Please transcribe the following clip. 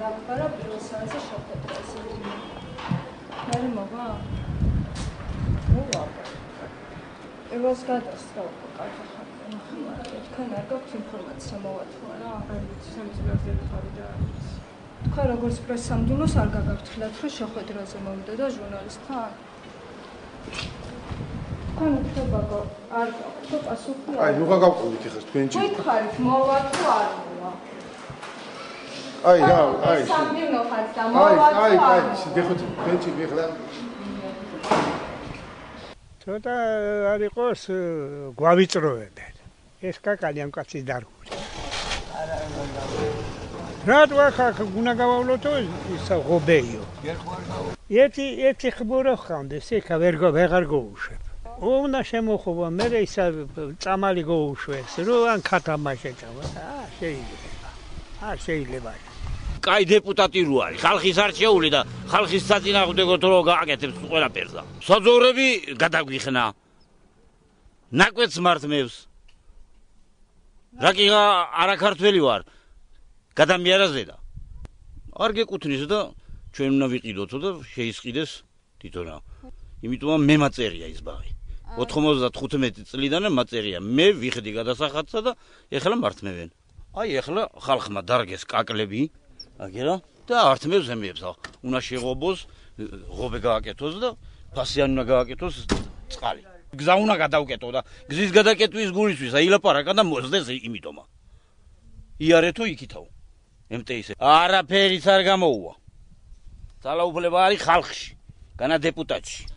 დაგვარა პირველ საათზე შეხვედრა ესე. მე მოვა? მოვა. პირველს გადასწრა უკვე კარგი ხარ. თქვენ არ გაქვთ ინფორმაცია მოვა თუ არა? არ ვიცი, სამწუხაროდ ხარ და თქვენ როგორც პრესსამდვილოს არ გაგართლათ, რომ შეხვედრაზე მომდე და ჟურნალისტთან? თქვენ უშვებაგო არ გაქვთ პასუხი? აი, ნუ გაგავყოლით ეხლა თქვენში. გითხარით მოვა თუ არ მოვა? აი, სამბირნო ხართ და მოვა თუ არ აი, შეგეხოთ თქვენში ეხლა. ცოტა არ იყოს გვავიწროებენ. ეს კაკალი ამ კაცის დარგული. რატო ახ უნდა გავავლოთო ის ღობეიო. ერთი ხბურო ხანდეს, ეხა ვეღარ გოუშვებ. უნდა შემოხობა, მე ისა წამალი გოუშვეს, რო ან ქათამა შეჭამა. შეიძლება. კაი დეპუტატი რო არის, ხალხის არჩეული და ხალხის საწინააღმდეგო რო გააკეთებს ყველაფერს. საძოვრები გადაგვიხნა. ნაკვეთს მართმევს. რაკი არაქართველი ვარ. გადამიარაზედა. არ გეკუთვნის და ჩვენ უნდა ვიყიდოთო და შეისყიდეს თვითონა. იმიტომ მე მაწერია ის ბაღი. 95 წლიდან მაწერია. მე ვიხდი გადასახადსა და ეხლა მართმევენ. აი ეხლა ხალხმა დარგეს კაკლები, აგერა და ართმევს ემებს. უნდა შეღობოს, ღობე გააკეთოს და ფასიანი უნდა გააკეთოს წყალი. გზა უნდა გადავკეტო და გზის გადაკეტვის გულისთვის აილაპარაკა და მოსდეს იმიტომა. იარეთო იქითაო. MTS არაფერიც არ გამოუვა. ძალაუფლება არის ხალხში, განა დეპუტატში.